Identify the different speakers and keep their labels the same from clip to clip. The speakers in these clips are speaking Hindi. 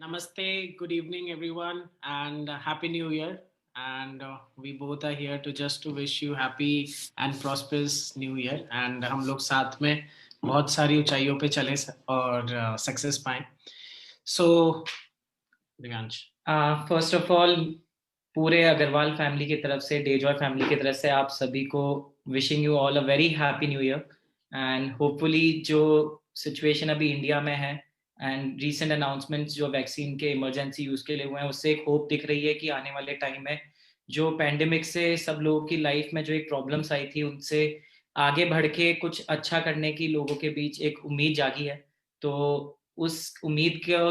Speaker 1: Namaste, good evening, everyone, and Happy New Year. And we both are here to wish you happy and prosperous New Year. And हम लोग साथ में बहुत सारी ऊंचाइयों पे चले और सक्सेस पाएं. So, Divyansh.
Speaker 2: First of all पूरे अग्रवाल फैमिली की तरफ से, डेजॉय फैमिली की तरफ से आप सभी को wishing you all a very happy new year. And hopefully जो सिचुएशन अभी इंडिया में है एंड रीसेंट अनाउंसमेंट्स जो वैक्सीन के इमरजेंसी यूज के लिए हुए हैं, उससे एक होप दिख रही है कि आने वाले टाइम में जो पैंडेमिक से सब लोगों की लाइफ में जो एक प्रॉब्लम्स आई थी, उनसे आगे बढ़ के कुछ अच्छा करने की लोगों के बीच एक उम्मीद जागी है. तो उस उम्मीद को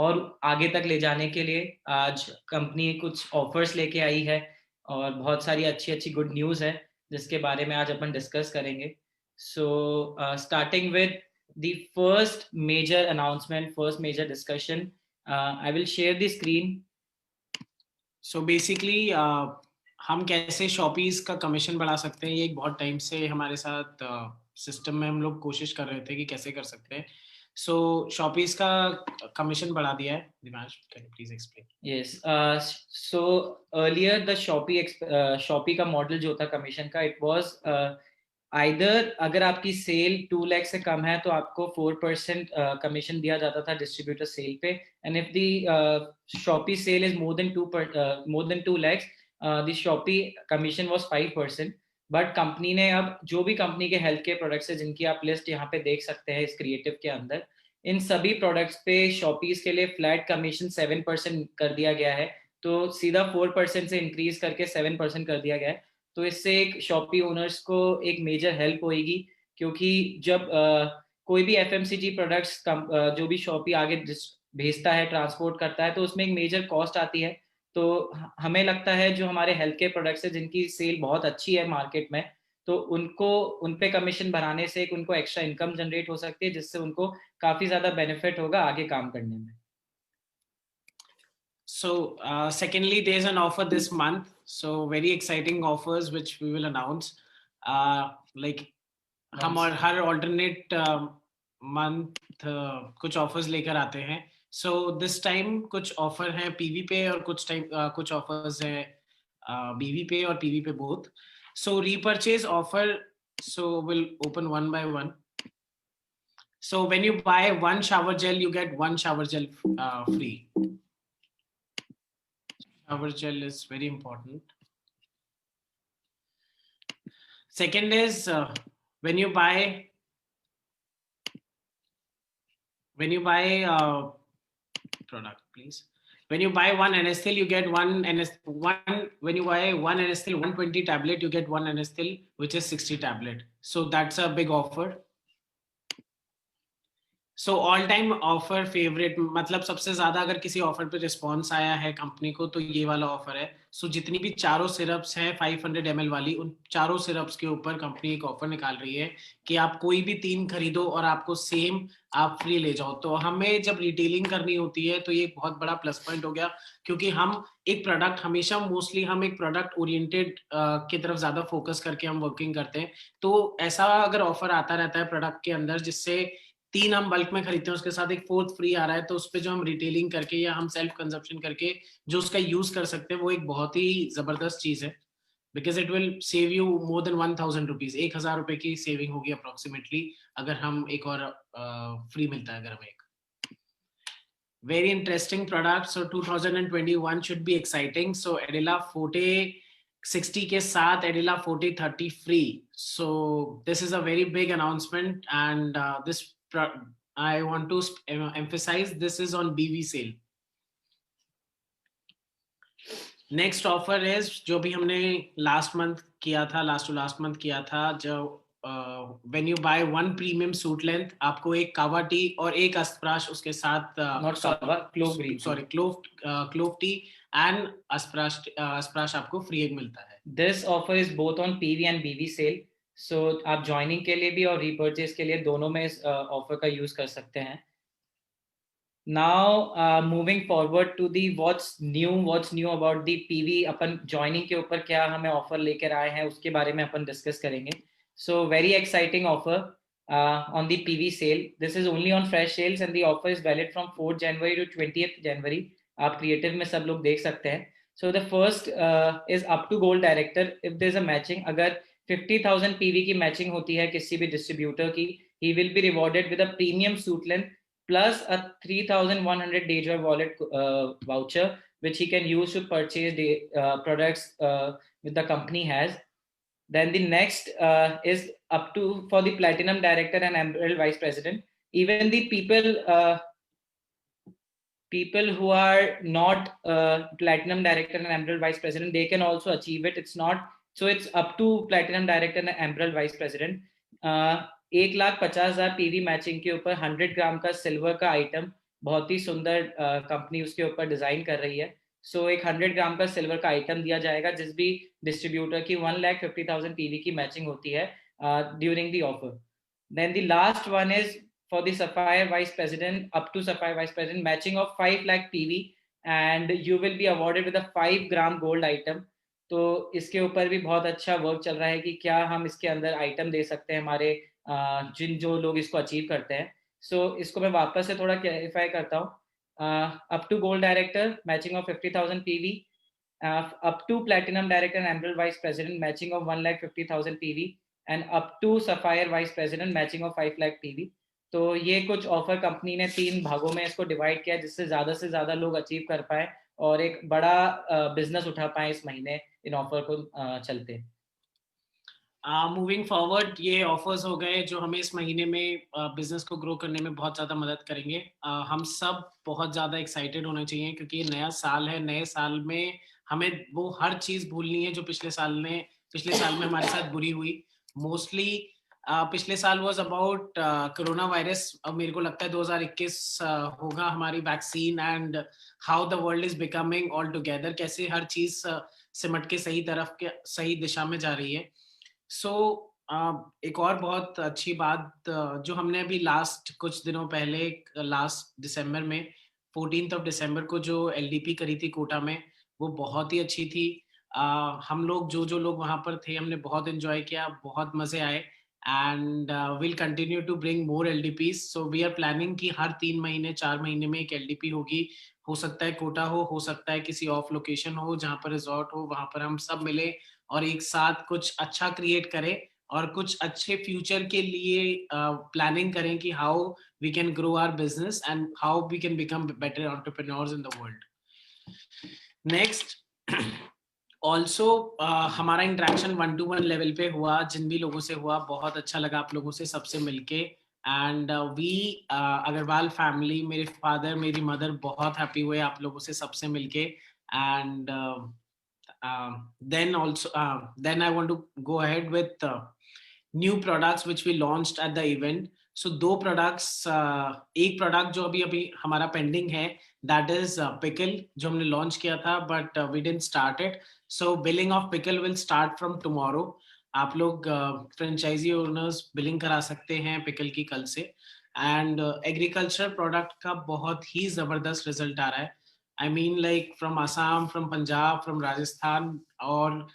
Speaker 2: और आगे तक ले जाने के लिए आज कंपनी कुछ ऑफर्स लेके आई है और बहुत सारी अच्छी अच्छी गुड न्यूज़ है जिसके बारे में आज अपन डिस्कस करेंगे. So starting with the first major announcement, first major discussion, I will share the screen.
Speaker 1: So basically हम कैसे शॉपीज का कमीशन बढ़ा सकते हैं, ये एक बहुत टाइम से हमारे साथ सिस्टम में हम लोग कोशिश कर रहे थे कि कैसे कर सकते हैं. सो शॉपीज का कमीशन बढ़ा दिया है. Dimash, can you please explain?
Speaker 2: Yes. So earlier the Shopee का मॉडल जो था कमीशन का, इट वाज आइदर अगर आपकी सेल 2 लाख से कम है तो आपको 4% कमीशन दिया जाता था डिस्ट्रीब्यूटर सेल पे. And if the Shopee sale is more than 2 lakhs, the Shopee commission was 5%. But company ने अब जो भी कंपनी के हेल्थ केयर प्रोडक्ट्स है जिनकी आप लिस्ट यहाँ पे देख सकते हैं इस क्रिएटिव के अंदर, इन सभी प्रोडक्ट्स पे शॉपीज के लिए फ्लैट कमीशन 7% कर दिया गया है. तो सीधा 4% से इंक्रीज करके 7% कर दिया गया है. तो इससे एक शॉपी ओनर्स को एक मेजर हेल्प होगी, क्योंकि जब कोई भी एफएमसीजी प्रोडक्ट्स जो भी शॉपी आगे भेजता है, ट्रांसपोर्ट करता है, तो उसमें एक मेजर कॉस्ट आती है. तो हमें लगता है जो हमारे हेल्थ केयर प्रोडक्ट्स है जिनकी सेल बहुत अच्छी है मार्केट में, तो उनको उन पे कमीशन बढ़ाने से एक उनको एक्स्ट्रा इनकम जनरेट हो सकती है, जिससे उनको काफी ज्यादा बेनिफिट होगा आगे काम करने में.
Speaker 1: So, secondly, there's an offer this month. So, very exciting offers which we will announce. Like, हम और हर alternate month कुछ offers लेकर आते हैं. So, this time कुछ offer है PV पे और कुछ offers है BV पे और PV पे both. So, repurchase offer. So, we'll open one by one. So, when you buy one shower gel, you get one shower gel free. Shower gel is very important. Second is when you buy product, please. When you buy one Anestil, you get one when you buy one Anestil 120 tablet, you get one Anestil which is 60 tablet. So that's a big offer. So all time offer favourite, मतलब सबसे ज्यादा अगर किसी ऑफर पे रिस्पॉन्स आया है कंपनी को तो ये वाला ऑफर है. सो जितनी भी चारों सिरप्स हैं 500 ml वाली, उन चारों सिरप्स के ऊपर कंपनी एक ऑफर निकाल रही है कि आप कोई भी 3 खरीदो और आपको सेम आप फ्री ले जाओ. तो हमें जब रिटेलिंग करनी होती है तो ये बहुत बड़ा प्लस पॉइंट हो गया, क्योंकि हम एक प्रोडक्ट हमेशा मोस्टली हम एक प्रोडक्ट ओरिएंटेड की तरफ ज्यादा फोकस करके हम वर्किंग करते हैं. तो ऐसा अगर ऑफर आता रहता है प्रोडक्ट के अंदर जिससे 3 हम बल्क में खरीदते हैं, उसके साथ एक 4th फ्री आ रहा है, तो उस पर जो हम रिटेलिंग करके या हम सेल्फ कंजप्शन करके जो उसका यूज कर सकते हैं वो एक बहुत ही जबरदस्त चीज है. Because it will save you more than 1000 rupees. 1000 रुपए की सेविंग होगी अप्रोक्सीमेटली अगर हम एक और फ्री मिलता है अगर हमें एक. Very interesting product. So 2021 should be exciting. So Adela Forte 60 के साथ Adela Forte 30 free. So this is a very big announcement, and this I want to emphasize this is on BV sale. Next offer is जो भी हमने last to last month किया था, जो when you buy one premium suit length आपको एक कावा टी और एक अस्प्राश उसके साथ क्लोव टी एंड अस्प्राश आपको फ्री एक मिलता है.
Speaker 2: This offer is both on PV and बीवी सेल. सो आप ज्वाइनिंग के लिए भी और रीपर्चेज के लिए दोनों में इस ऑफर का यूज कर सकते हैं. Now moving forward to the what's new about the PV. अपन ज्वाइनिंग के ऊपर क्या हमें ऑफर लेकर आए हैं उसके बारे में अपन डिस्कस करेंगे. So very exciting offer. on the PV sale. This is only on fresh sales and the offer is valid from 4th January to 20th January. आप creative में सब लोग देख सकते हैं. So the first is up to gold director. If there's a matching, अगर 50,000 PV की matching होती है किसी भी distributor की, he will be rewarded with a premium suit length plus a 3,100 Dayjoy wallet voucher, which he can use to purchase the products with the company has. Then the next is up to for the platinum director and emerald vice president. Even the people who are not platinum director and emerald vice president, they can also achieve it. It's not so. It's up to platinum director and emerald vice president. 1,50,000 PV matching के ऊपर 100 ग्राम का सिल्वर का आइटम बहुत ही सुंदर कंपनी उसके ऊपर डिजाइन कर रही है. सो एक 100 ग्राम का सिल्वर का आइटम दिया जाएगा जिस भी डिस्ट्रीब्यूटर की 1,50,000 PV की मैचिंग होती है during the offer. Then the last one is for the Sapphire Vice President, up to Sapphire Vice President, matching of 5 lakh PV and you will be awarded with a 5 gram gold item. तो इसके ऊपर भी बहुत अच्छा वर्क चल रहा है कि क्या हम इसके अंदर आइटम दे सकते हैं हमारे जिन जो लोग इसको अचीव करते हैं. सो इसको मैं वापस से थोड़ा क्लैरिफाई करता हूँ. Up to gold director matching of 50,000 PV, up to platinum director and emerald vice president matching of 1,50,000 PV and up to sapphire vice president matching of 5 lakh PV. तो ये कुछ ऑफर कंपनी ने 3 भागों में इसको डिवाइड किया जिससे से ज्यादा लोग अचीव कर पाए और एक बड़ा बिजनेस उठा पाए इस महीने इन ऑफर को चलते.
Speaker 1: मूविंग फॉरवर्ड ये ऑफर्स हो गए जो हमें इस महीने में बिजनेस को ग्रो करने में बहुत ज़्यादा मदद करेंगे. हम सब बहुत ज़्यादा एक्साइटेड होने चाहिए क्योंकि ये नया साल है. नए साल में हमें वो हर चीज़ भूलनी है जो पिछले साल में हमारे साथ बुरी हुई. मोस्टली पिछले साल वाज अबाउट कोरोना वायरस. मेरे को लगता है 2021 होगा हमारी vaccine and how the world is becoming all together, कैसे हर चीज सिमट के सही दिशा में जा रही है. सो एक और बहुत अच्छी बात जो हमने अभी लास्ट कुछ दिनों पहले लास्ट दिसंबर में 14 दिसंबर को जो LDP करी थी कोटा में, वो बहुत ही अच्छी थी. हम लोग जो लोग वहां पर थे हमने बहुत एंजॉय किया, बहुत मजे आए and we'll continue to bring more LDPs. So we are planning कि हर 3 महीने 4 महीने में एक LDP होगी. हो सकता है कोटा हो सकता है किसी ऑफ लोकेशन हो जहाँ पर रिजॉर्ट हो, वहां पर हम सब मिले और एक साथ कुछ अच्छा क्रिएट करें और कुछ अच्छे फ्यूचर के लिए प्लानिंग करें कि how we can grow our business and how we can become better entrepreneurs in the world. Next also हमारा इंटरेक्शन 1-to-1 लेवल पे हुआ, जिन भी लोगों से हुआ बहुत अच्छा लगा आप लोगों से सबसे मिलके. एंड वी अग्रवाल फैमिली, मेरे फादर मेरी मदर बहुत हैप्पी हुए आप लोगों से सबसे मिलके. And then I want to go ahead with new products which we launched at the event. So 2 products, एक प्रोडक्ट जो अभी हमारा पेंडिंग है that is pickle जो हमने लॉन्च किया था but we didn't start it. So billing of pickle will start from tomorrow. आप लोग फ्रेंचाइजी ओनर्स बिलिंग करा सकते हैं पिकल की कल से. एंड एग्रीकल्चर प्रोडक्ट का बहुत ही जबरदस्त रिजल्ट आ रहा है. I mean like from Assam, from Punjab, from Rajasthan, और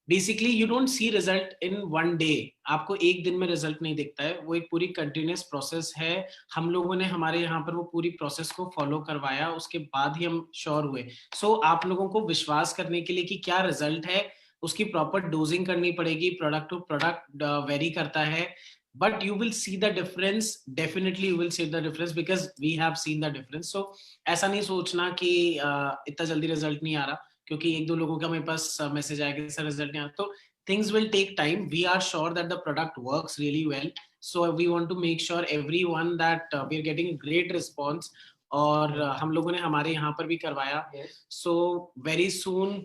Speaker 1: basically you don't see result in 1 day. आपको एक दिन में रिजल्ट नहीं दिखता है, वो एक पूरी कंटिन्यूस प्रोसेस है. हम लोगों ने हमारे यहाँ पर वो पूरी प्रोसेस को फॉलो करवाया, उसके बाद ही हम श्योर हुए. सो आप लोगों को विश्वास करने के लिए कि क्या रिजल्ट है उसकी प्रॉपर डोजिंग करनी पड़ेगी. प्रोडक्ट टू प्रोडक्ट वेरी करता है, but you will see the difference. Definitely you will see the difference because we have seen the difference. So ऐसा नहीं सोचना कि इतना जल्दी रिजल्ट नहीं आ रहा क्योंकि 1-2 लोगों का मेरे पास मैसेज आया कि सर रिजल्ट नहीं आ रहा. तो things will take time. We are sure that the product works really well. So we want to make sure everyone that we are getting great response. और हम लोगों ने हमारे यहाँ पर भी करवाया. So very soon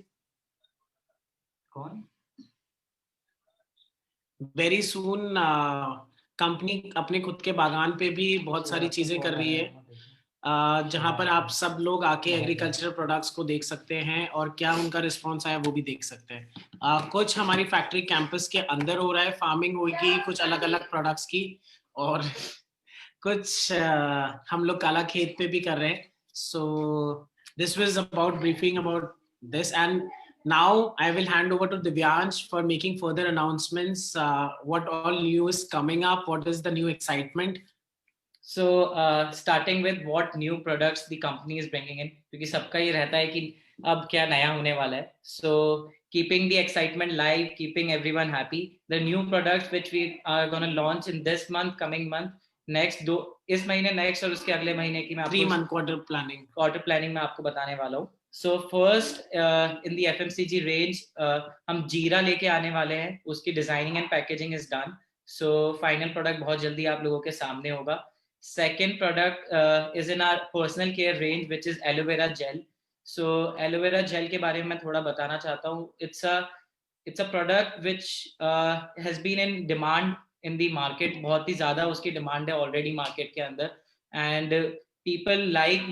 Speaker 1: कंपनी अपने खुद के बागान पे भी बहुत सारी चीजें कर रही है जहां पर आप सब लोग आके एग्रीकल्चरल प्रोडक्ट्स को देख सकते हैं और क्या उनका रिस्पांस आया वो भी देख सकते हैं. कुछ हमारी फैक्ट्री कैंपस के अंदर हो रहा है, फार्मिंग होगी कुछ अलग अलग प्रोडक्ट्स की, और कुछ हम लोग काला खेत पे भी कर रहे हैं. So this was about briefing about this. And Now I will hand over to Divyansh for making further announcements. What all new is coming up? What is the new excitement?
Speaker 2: So starting with what new products the company is bringing in, क्योंकि सबका ये रहता है कि अब क्या नया होने वाला है. So keeping the excitement live, keeping everyone happy. The new products which we are going to launch in this month, coming month, next दो इस महीने next और उसके अगले महीने की मैं आपको
Speaker 1: 3-month quarter planning
Speaker 2: में आपको बताने वाला हूँ. So first in the FMCG range हम जीरा लेके आने वाले हैं. उसकी designing and packaging is done. So final product बहुत जल्दी आप लोगों के सामने होगा. Second product is in our personal care range, which is aloe vera gel. So aloe vera gel के बारे में मैं थोड़ा बताना चाहता हूँ. It's a product which has been in demand in the market. बहुत ही ज़्यादा उसकी demand है already market के अंदर. And people like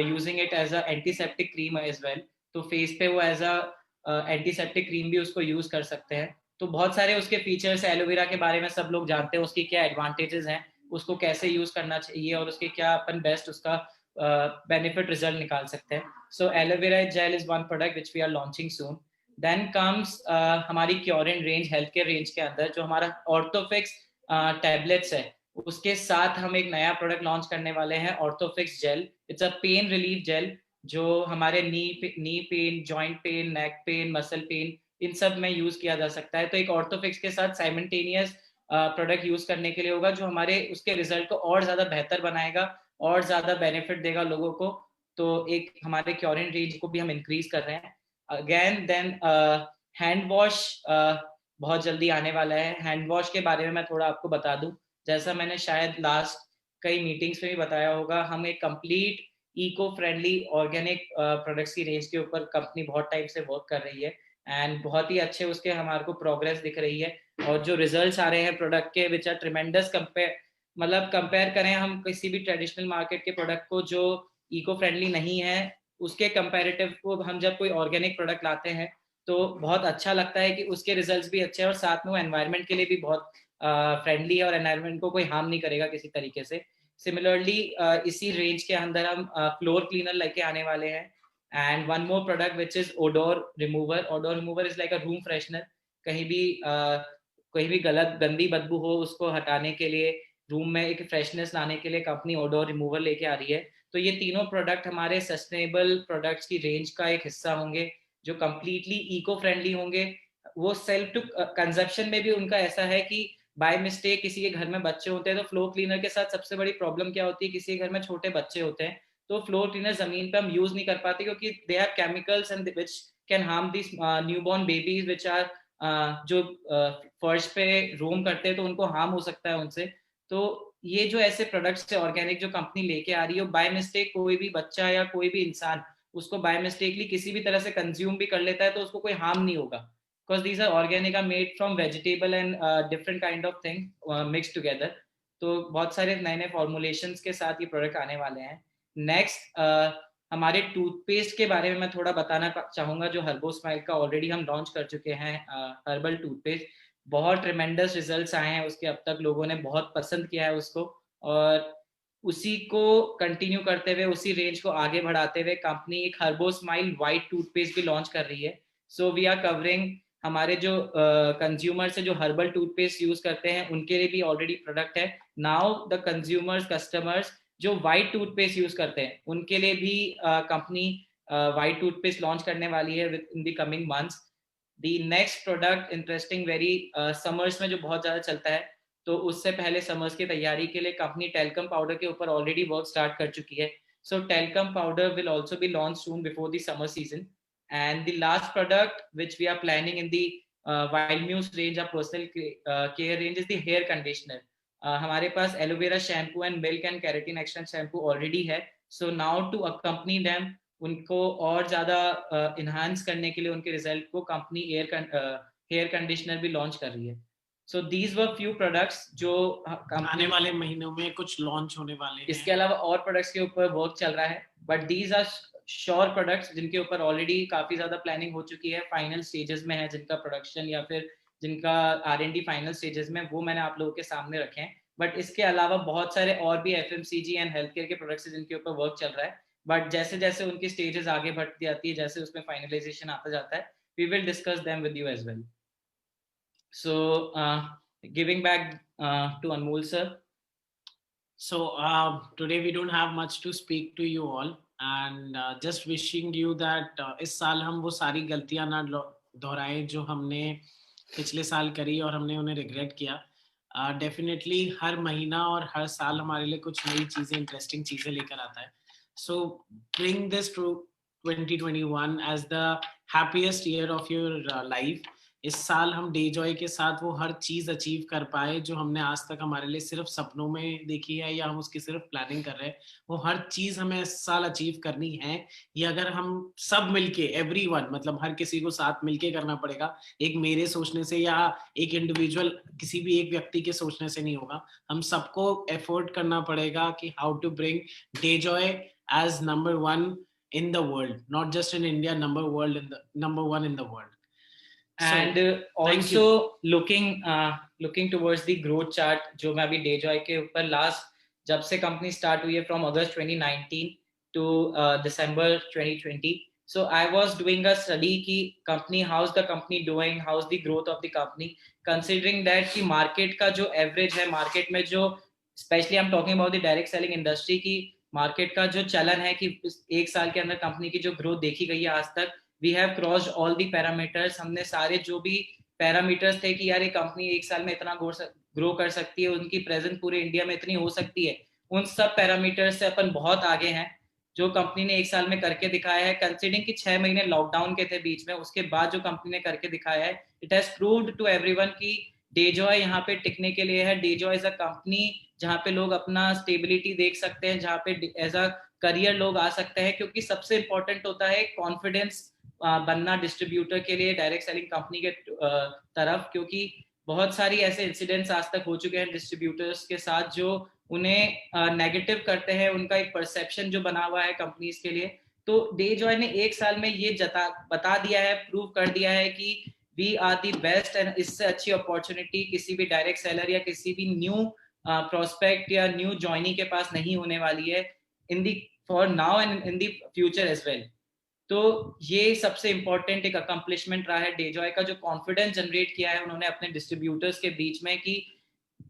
Speaker 2: using it as a antiseptic cream as well. तो face पे वो as a antiseptic cream भी उसको use कर सकते हैं. तो बहुत सारे उसके फीचर्स है. एलोवेरा के बारे में सब लोग जानते हैं, उसकी क्या एडवांटेजेस हैं, उसको कैसे यूज करना चाहिए और उसके क्या अपन बेस्ट उसका बेनिफिट रिजल्ट निकाल सकते हैं. So aloe vera gel is one product which we are launching soon. Then comes हमारी क्योरिन रेंज, हेल्थ केयर रेंज के अंदर जो हमारा ऑर्थोफिक्स टैबलेट्स है, उसके साथ हम एक नया प्रोडक्ट लॉन्च करने वाले हैं, Orthofix gel. It's a pain relief gel जो हमारे knee pain, joint pain, neck pain, muscle pain, इन सब में यूज किया जा सकता है. तो एक ऑर्थोफिक्स के साथ साइमल्टेनियस प्रोडक्ट यूज करने के लिए होगा जो हमारे उसके रिजल्ट को और ज्यादा बेहतर बनाएगा और ज्यादा बेनिफिट देगा लोगों को. तो एक हमारे क्योरिन रेंज को भी हम इंक्रीज कर रहे हैं. अगेन देन हैंड वॉश बहुत जल्दी आने वाला है. हैंड वॉश के बारे में मैं थोड़ा आपको बता दूं, जैसा मैंने शायद लास्ट कई मीटिंग्स में भी बताया होगा, हम एक complete eco friendly organic products की रेंज के ऊपर कंपनी बहुत टाइम से वर्क कर रही है एंड बहुत ही अच्छे उसके हमारे को प्रोग्रेस दिख रही है. और जो रिजल्ट्स आ रहे हैं प्रोडक्ट के विच आर ट्रिमेंडस. कंपेयर करें हम किसी भी ट्रेडिशनल मार्केट के प्रोडक्ट को जो इको फ्रेंडली नहीं है, उसके कंपैरेटिव को हम जब कोई ऑर्गेनिक प्रोडक्ट लाते हैं तो बहुत अच्छा लगता है कि उसके रिजल्ट्स भी अच्छे हैं और साथ में वो एनवायरनमेंट के लिए भी बहुत फ्रेंडली है और एनवायरनमेंट को कोई हार्म नहीं करेगा किसी तरीके से. सिमिलरली इसी रेंज के अंदर हम फ्लोर क्लीनर लेके आने वाले हैं. And one more product which is odour remover. Odour remover is like a room freshener. कहीं भी गलत गंदी बदबू हो उसको हटाने के लिए, रूम में एक फ्रेशनेस लाने के लिए कंपनी ओडोर रिमूवर लेके आ रही है. तो ये तीनों प्रोडक्ट हमारे सस्टेनेबल प्रोडक्ट्स की रेंज का एक हिस्सा होंगे जो कंप्लीटली इको फ्रेंडली होंगे. वो सेल्फ टू कंजप्शन में भी उनका ऐसा है कि बाय मिस्टेक किसी के घर में बच्चे होते हैं तो फ्लोर क्लीनर के साथ सबसे बड़ी प्रॉब्लम क्या होती है, किसी के घर में छोटे बच्चे होते हैं तो फ्लोर क्लीनर जमीन पे हम यूज नहीं कर पाते क्योंकि they are chemicals and which can harm this newborn babies which are जो फर्श पे रोम करते हैं तो उनको हार्म हो सकता है उनसे. तो ये जो ऐसे प्रोडक्ट्स है ऑर्गेनिक जो कंपनी लेके आ रही है, बाय मिस्टेक कोई भी बच्चा या कोई भी इंसान उसको बाय मिस्टेकली किसी भी तरह से कंज्यूम भी कर लेता है तो उसको कोई हार्म नहीं होगा. Because these are organic, are made from vegetable and different kind of thing mixed together. तो बहुत सारे नए नए फॉर्मुलेशंस के साथ ये प्रोडक्ट आने वाले हैं. नेक्स्ट हमारे टूथपेस्ट के बारे में मैं थोड़ा बताना चाहूंगा जो हर्बो स्माइल का ऑलरेडी हम लॉन्च कर चुके हैं. हर्बल टूथपेस्ट बहुत ट्रिमेंडस रिजल्ट्स आए हैं उसके, अब तक लोगों ने बहुत पसंद किया है उसको और उसी को कंटिन्यू करते हुए उसी रेंज को आगे बढ़ाते हुए कंपनी एक हर्बो स्माइल व्हाइट टूथपेस्ट भी लॉन्च कर रही है. सो वी आर कवरिंग हमारे जो कंज्यूमर्स है जो हर्बल टूथपेस्ट यूज करते हैं उनके लिए भी ऑलरेडी प्रोडक्ट है. नाउ द कंज्यूमर्स कस्टमर्स जो व्हाइट टूथपेस्ट यूज करते हैं उनके लिए भी कंपनी व्हाइट टूथपेस्ट लॉन्च करने वाली है इन the coming months. The next product interesting very summers में जो बहुत ज्यादा चलता है, तो उससे पहले समर्स की तैयारी के लिए कंपनी टेल्कम पाउडर के ऊपर ऑलरेडी वर्क स्टार्ट कर चुकी है. So talcum powder will also be launch soon before the summer season. And the last product which we are planning in the Wild Muse range, our personal care range, is the hair conditioner. हमारे पास aloe vera shampoo and milk and keratin extract shampoo already है. So now to accompany them, उनको और ज्यादा इनहांस करने के लिए उनके रिजल्ट को कंपनी हेयर कंडीशनर भी लॉन्च कर रही है. So these were few products जो
Speaker 1: आने वाले महीनों में कुछ लॉन्च होने वाले हैं.
Speaker 2: इसके अलावा और प्रोडक्ट्स के ऊपर वर्क चल रहा है, but these are sure products जिनके ऊपर ऑलरेडी काफी ज्यादा प्लानिंग हो चुकी है, फाइनल स्टेजेस में है, जिनका प्रोडक्शन या फिर जिनका R&D फाइनल स्टेजेस में, वो मैंने आप लोगों के सामने रखे हैं. बट इसके अलावा बहुत सारे और भी FMCG एंड हेल्थ केयर के प्रोडक्ट्स जिनके ऊपर वर्क चल रहा है. बट जैसे जैसे उनकी स्टेजेस आगे बढ़ती जाती है, जैसे उसमें फाइनलाइजेशन आता जाता है, we will discuss them with you as well. So giving back to Anmol sir.
Speaker 1: So today we don't have much to speak to you all, and just wishing you that इस साल हम वो सारी गलतियां ना दोहराएं जो हमने पिछले साल करी और हमने उन्हें रिग्रेट किया. डेफिनेटली हर महीना और हर साल हमारे लिए कुछ नई चीजें, इंटरेस्टिंग चीजें लेकर आता है. So bring this to 2021 as the happiest year of your life. इस साल हम डे जॉय के साथ वो हर चीज अचीव कर पाए जो हमने आज तक हमारे लिए सिर्फ सपनों में देखी है या हम उसकी सिर्फ प्लानिंग कर रहे हैं. वो हर चीज हमें इस साल अचीव करनी है. ये अगर हम सब मिलके, एवरीवन, मतलब हर किसी को साथ मिलके करना पड़ेगा. एक मेरे सोचने से या एक इंडिविजुअल, किसी भी एक व्यक्ति के सोचने से नहीं होगा. हम सबको एफर्ट करना पड़ेगा कि how to bring Dayjoy as number one in the world, not just in India, number one in the world.
Speaker 2: And also looking towards the growth chart जो मैं अभी Dayjoy के ऊपर लास्ट जब से कंपनी स्टार्ट हुई है from August 2019 to December 2020. So I was doing a study की company, how's the company doing, how's the growth of the company, considering that कि market का जो average है, market में जो especially I'm talking about the direct selling industry की मार्केट का जो चलन है कि एक साल के अंदर कंपनी की जो ग्रोथ देखी गई है आज तक, we have crossed all the parameters. हमने सारे जो भी पैरामीटर्स थे कि यार ये कंपनी एक साल में इतना ग्रो कर सकती है, उनकी प्रेजेंस पूरे इंडिया में इतनी हो सकती है, उन सब पैरामीटर्स से अपन बहुत आगे हैं जो कंपनी ने एक साल में करके दिखाया है. कंसीडरिंग कि 6 महीने लॉकडाउन के थे बीच में, उसके बाद जो कंपनी ने करके दिखाया है, it has proved to everyone कि Dayjoy यहाँ पे टिकने के लिए है. Dayjoy इज अ कंपनी जहाँ पे लोग अपना स्टेबिलिटी देख सकते हैं, जहाँ पे एज अ करियर लोग आ सकते हैं, क्योंकि सबसे इंपॉर्टेंट होता है कॉन्फिडेंस बनना डिस्ट्रीब्यूटर के लिए डायरेक्ट सेलिंग कंपनी के तरफ, क्योंकि बहुत सारी ऐसे इंसिडेंट्स आज तक हो चुके हैं डिस्ट्रीब्यूटर्स के साथ जो उन्हें नेगेटिव करते हैं, उनका एक परसेप्शन जो बना हुआ है कंपनीज के लिए. तो Dayjoy ने एक साल में ये बता दिया है, प्रूव कर दिया है कि we are the best, and इससे अच्छी अपॉर्चुनिटी किसी भी डायरेक्ट सेलर या किसी भी न्यू प्रोस्पेक्ट या न्यू जॉइनी के पास नहीं होने वाली है in the for now and in the future as well. तो ये सबसे इंपॉर्टेंट एक अकम्पलिशमेंट रहा है Dayjoy का, जो कॉन्फिडेंस जनरेट किया है उन्होंने अपने डिस्ट्रीब्यूटर्स के बीच में कि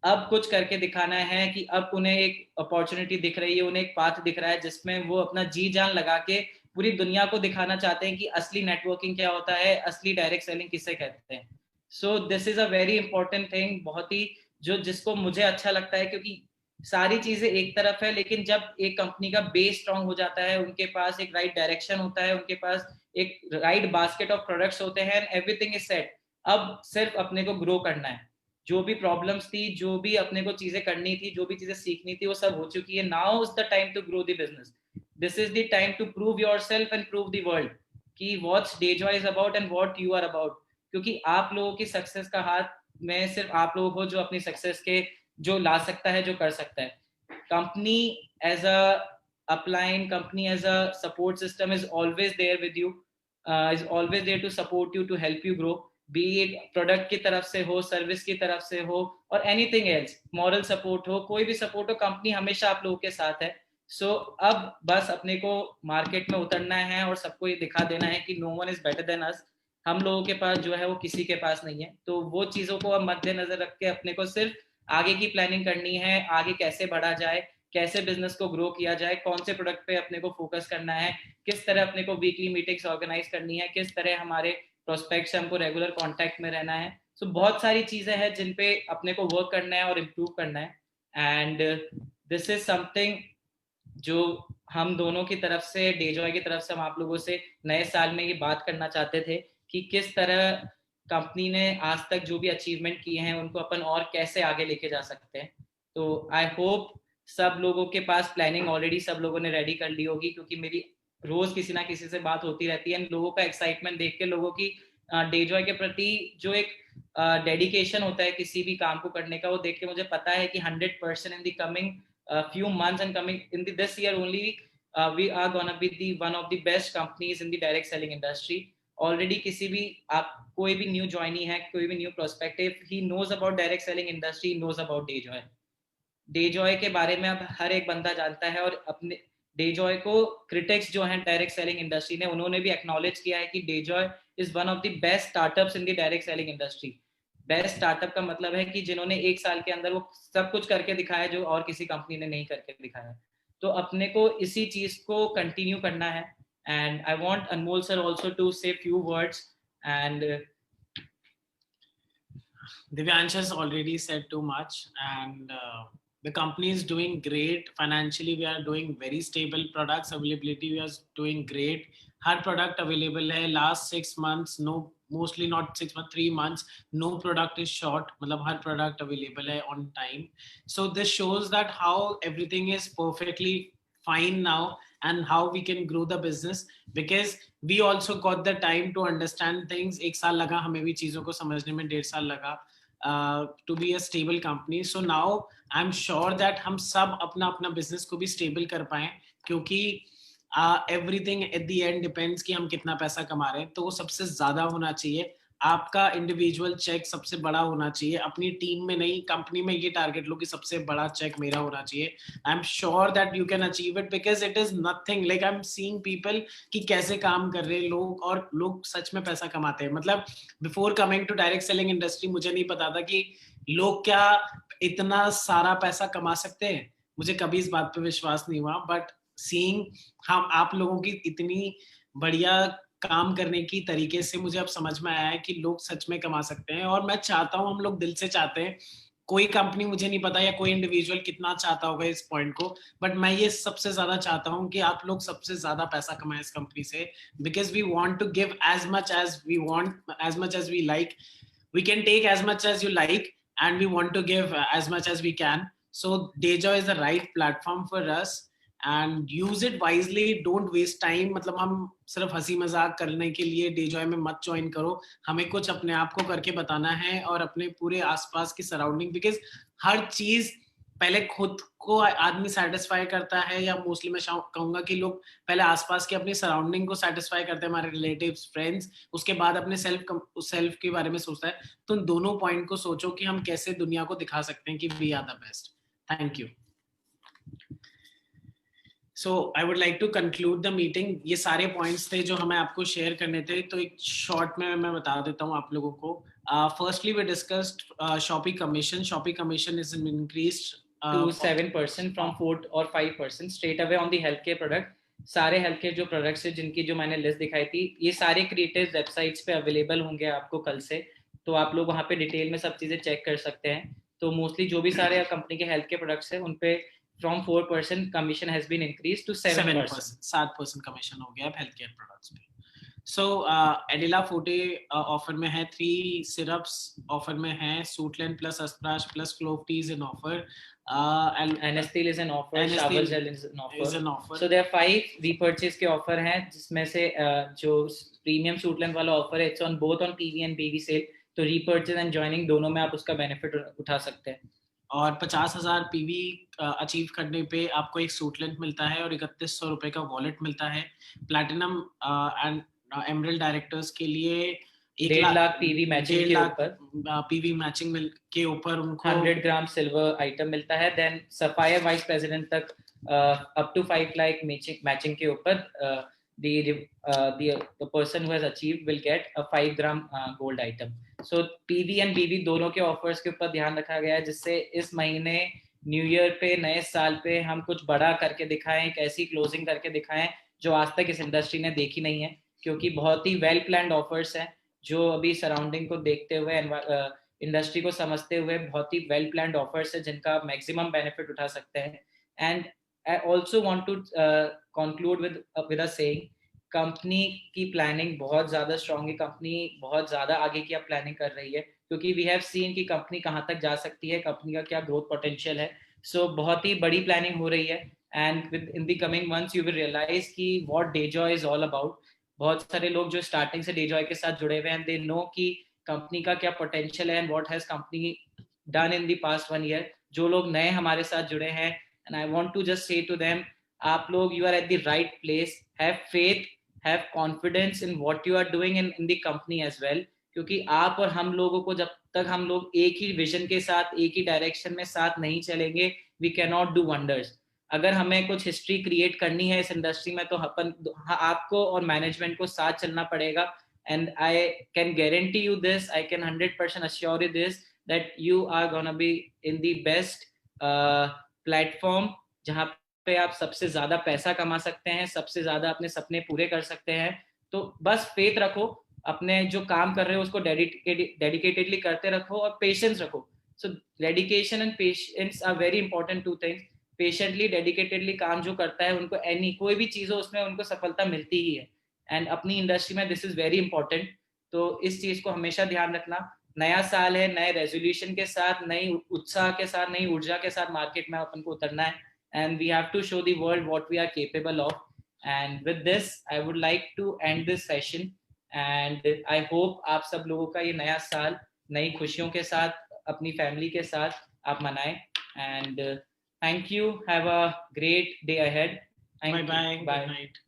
Speaker 2: अब कुछ करके दिखाना है, कि अब उन्हें एक अपॉर्चुनिटी दिख रही है, उन्हें एक पाथ दिख रहा है जिसमें वो अपना जी जान लगा के पूरी दुनिया को दिखाना चाहते हैं कि असली नेटवर्किंग क्या होता है, असली डायरेक्ट सेलिंग किसे कहते हैं. So this is a very important thing, बहुत ही जो जिसको मुझे अच्छा लगता है, क्योंकि सारी चीजें एक तरफ है, लेकिन जब एक कंपनी का बेस स्ट्रांग हो जाता है, उनके पास एक राइट डायरेक्शन होता है, उनके पास एक राइट बास्केट ऑफ प्रोडक्ट्स होते हैं, एवरीथिंग इज सेट. अब सिर्फ अपने को ग्रो करना है. जो भी प्रॉब्लम्स थी, जो भी अपने को चीजें करनी थी, जो भी चीजें सीखनी थी, वो सब हो चुकी है. Now is the time to grow the business. This is the time to prove yourself and prove the world कि what's Dayjoy is about and what you are about. क्योंकि आप लोगों की सक्सेस का हाथ में सिर्फ आप लोगों को जो अपनी सक्सेस के जो ला सकता है, जो कर सकता है. Company as a upline, company as a support system is always there with you, is always there to support you, to help you grow. Be it product की तरफ से हो, सर्विस की तरफ से हो, और एनीथिंग एल्स, मॉरल सपोर्ट हो, कोई भी सपोर्ट हो, कंपनी हमेशा आप लोगों के साथ है. सो अब बस अपने को मार्केट में उतरना है और सबको ये दिखा देना है कि no one is better than us. हम लोगों के पास जो है वो किसी के पास नहीं है. तो वो चीजों को अब मद्देनजर रख के अपने को सिर्फ आगे की प्लानिंग करनी है, आगे कैसे बढ़ा जाए, कैसे बिजनेस को ग्रो किया जाए, कौन से प्रोडक्ट पे अपने को फोकस करना है, किस तरह अपने को वीकली मीटिंग्स ऑर्गेनाइज करनी है, किस तरह हमारे प्रोस्पेक्ट से हमको रेगुलर कांटेक्ट में रहना है. सो बहुत सारी चीजें हैं जिन पे अपने को वर्क करना है और इम्प्रूव करना है. एंड दिस इज समथिंग जो हम दोनों की तरफ से, Dayjoy की तरफ से, हम आप लोगों से नए साल में ये बात करना चाहते थे कि किस तरह कंपनी ने आज तक जो भी अचीवमेंट किए हैं उनको अपन और कैसे आगे लेके जा सकते हैं. तो आई होप सब लोगों के पास प्लानिंग ऑलरेडी सब लोगों ने रेडी कर ली होगी, क्योंकि मेरी रोज किसी ना किसी से बात होती रहती है. लोगों का एक्साइटमेंट देख के, लोगों की Dayjoy के प्रति जो एक डेडिकेशन होता है किसी भी काम को करने का, वो देख के मुझे पता है कि 100% इन the coming few months and coming in this year only, we are gonna be the one of the best companies in the direct selling industry. Already किसी भी आप कोई भी न्यू ज्वाइनी है, कोई भी new prospective, he knows about direct selling industry, he knows about Dayjoy. Dayjoy के बारे में अब हर एक बंदा जानता है, और अपने Dayjoy को क्रिटिक्स जो हैं डायरेक्ट सेलिंग इंडस्ट्री ने, उन्होंने भी एक्नॉलेज किया है कि Dayjoy is one of the best startups in the direct selling industry. Best startup का मतलब है कि जिन्होंने 1 साल के अंदर वो सब कुछ करके दिखाया जो और किसी कंपनी ने नहीं करके दिखाया. तो अपने को इसी चीज को कंटिन्यू करना है. And I want Anmol sir also to say few words. And
Speaker 1: Divyansh has already said too much, and the company is doing great financially. We are doing very stable products availability. We are doing great. Har product available hai. Last 6 months, no, mostly not 6 months, 3 months, no product is short. Matlab har product available hai on time. So this shows that how everything is perfectly fine now, and how we can grow the business, because we also got the time to understand things. 1 साल लगा हमें भी चीजों को समझने में, 1.5 साल लगा to be a stable company. So now I'm sure that हम सब अपना अपना business को भी stable कर पाएं, क्योंकि everything at the end depends कि हम कितना पैसा कमा रहे हैं. तो वो सबसे ज्यादा होना चाहिए. आपका इंडिविजुअल चेक सबसे बड़ा होना चाहिए. अपनी टीम में नहीं, कंपनी में ये टारगेट लो कि सबसे बड़ा चेक मेरा होना चाहिए. I am sure that you can achieve it, because it is nothing. Like I am seeing people कि कैसे काम कर रहे हैं लोग, और लोग सच में पैसा कमाते हैं. मतलब before coming to direct selling industry मुझे नहीं पता था कि लोग क्या इतना सारा पैसा कमा सकते हैं. मुझे कभी इस बात पे विश्वास नहीं हुआ. बट सीइंग हम आप लोगों की इतनी बढ़िया काम करने की तरीके से मुझे अब समझ में आया है कि लोग सच में कमा सकते हैं. और मैं चाहता हूं, हम लोग दिल से चाहते हैं. कोई कंपनी मुझे नहीं पता या कोई इंडिविजुअल कितना चाहता होगा इस पॉइंट को, बट मैं ये सबसे ज्यादा चाहता हूं कि आप लोग सबसे ज्यादा पैसा कमाएं इस कंपनी से, because we want to give as much as we want, as much as we like. We can take as much as you like, and we want to give as much as we can. So Dayjoy is the right platform for us, and use it wisely. Don't waste time. मतलब हम सिर्फ हंसी मजाक करने के लिए Dayjoy में मत ज्वाइन करो. हमें कुछ अपने आप को करके बताना है, और अपने पूरे आसपास की सराउंडिंग, बिकॉज हर चीज पहले खुद को आदमी सेटिस्फाई करता है, या मोस्टली मैं कहूंगा कि लोग पहले आसपास की अपनी सराउंडिंग को सेटिस्फाई करते हैं, हमारे रिलेटिव्स, फ्रेंड्स, उसके बाद अपने सेल्फ के बारे में सोचता है. तो उन दोनों पॉइंट को सोचो कि हम कैसे दुनिया को दिखा सकते हैं कि we are the best. Thank you. So I would like to conclude the meeting. ये सारे पॉइंट्स थे जो हमें आपको शेयर करने थे, तो एक शॉर्ट में मैं बता देता हूँ आप लोगों को. Firstly we discussed Shopee commission. Shopee commission is increased
Speaker 2: to 7% from 4 or 5% straight away on the healthcare product. सारे हेल्थकेयर जो प्रोडक्ट्स है जिनकी जो मैंने लिस्ट दिखाई थी, ये सारे क्रिएटिव वेबसाइट्स पे अवेलेबल होंगे आपको कल से. तो आप लोग वहाँ पे डिटेल में सब चीजें चेक कर सकते हैं. तो मोस्टली जो भी सारे कंपनी के हेल्थकेयर प्रोडक्ट्स हैं उन पे from 4% commission has been increased to 7%.
Speaker 1: 7% commission हो गया अब हेल्थ केयर प्रोडक्ट्स पे. सो एडिला फोर्टे ऑफर में है. 3 सिरप्स ऑफर में है. सूटलैंड प्लस अस्त्राश plus clove tea is in offer.
Speaker 2: Anastil is an offer. Shower gel is an offer. So there are 5 repurchase के ऑफर हैं, जिसमें से जो प्रीमियम सूटलैंड वाला ऑफर है, it's on both on PV and BV sale. तो repurchase and joining दोनों में आप उसका बेनिफिट उठा सकते हैं.
Speaker 1: और 50,000 पीवी अचीव करने पे आपको एक सूटलेंथ मिलता है और 3100 रुपए का वॉलेट मिलता है. प्लैटिनम एंड एमरल्ड डायरेक्टर्स के लिए
Speaker 2: 1 लाख पीवी मैचिंग के ऊपर,
Speaker 1: पीवी मैचिंग के ऊपर उनको
Speaker 2: 100 ग्राम सिल्वर आइटम मिलता है. देन सफायर वाइस प्रेसिडेंट तक अप टू 5 लाख मैचिंग के ऊपर the person who has achieved will get a 5 gram gold item. So PV and BV दोनों के ऑफर्स के ऊपर ध्यान रखा गया है, जिससे इस महीने न्यू ईयर पे, नए साल पे हम कुछ बड़ा करके दिखाएं, एक ऐसी क्लोजिंग करके दिखाएं जो आज तक इस इंडस्ट्री ने देखी नहीं है. क्योंकि बहुत ही वेल प्लान्ड ऑफर्स हैं जो अभी सराउंडिंग को देखते हुए, इंडस्ट्री को समझते हुए बहुत ही वेल प्लान्ड ऑफर्स है जिनका मैक्सिमम बेनिफिट उठा सकते हैं. And I also want to conclude with a saying, company की प्लानिंग बहुत ज़्यादा स्ट्रॉन्ग है. कंपनी बहुत ज़्यादा आगे की अब प्लानिंग कर रही है, क्योंकि वी हैव सीन कि कंपनी कहाँ तक जा सकती है, कंपनी का क्या ग्रोथ पोटेंशियल है. सो बहुत ही बड़ी प्लानिंग हो रही है. And within the coming months you will realise कि what Dayjoy is all about. बहुत सारे लोग जो स्टार्टिंग से Dayjoy के साथ जुड़े हुए हैं, दे नो कि कंपनी का क्या पोटेंशियल है and what has company done in the past 1 year. जो लोग नए हमारे साथ जुड़े हैं, and I want to just say to them, आप लोग you are at the right place. Have faith, have confidence in what you are doing in the company as well. क्योंकि आप और हम लोगों को, जब तक हम लोग एक ही विजन के साथ, एक ही डायरेक्शन में साथ नहीं चलेंगे, we cannot do wonders. अगर हमें कुछ हिस्ट्री क्रिएट करनी है इस इंडस्ट्री में, तो आपको और मैनेजमेंट को साथ चलना पड़ेगा. and I can guarantee you this, I can 100% assure you this, that you are gonna be in the best platform जहाँ पे आप सबसे ज्यादा पैसा कमा सकते हैं, सबसे ज्यादा अपने सपने पूरे कर सकते हैं. तो बस फेथ रखो, अपने जो काम कर रहे हो उसको डेडिकेटेडली करते रखो और पेशेंस रखो. So dedication and patience are very important two things. Patiently dedicatedly काम जो करता है उनको कोई भी चीज हो उसमें उनको सफलता मिलती ही है. एंड अपनी इंडस्ट्री में दिस इज वेरी इंपॉर्टेंट. तो इस चीज को हमेशा ध्यान रखना. नया साल है, नए रेजोल्यूशन के साथ, नई उत्साह के साथ, नई ऊर्जा के साथ मार्केट में अपन को उतरना है. And we have to show the world what we are capable of. And with this I would like to end this session. And I hope आप सब लोगों का ये नया साल नई खुशियों के साथ अपनी फैमिली के साथ आप मनाएं. And thank you. Have a great day ahead.
Speaker 1: Bye bye.
Speaker 2: Bye.
Speaker 1: Good night.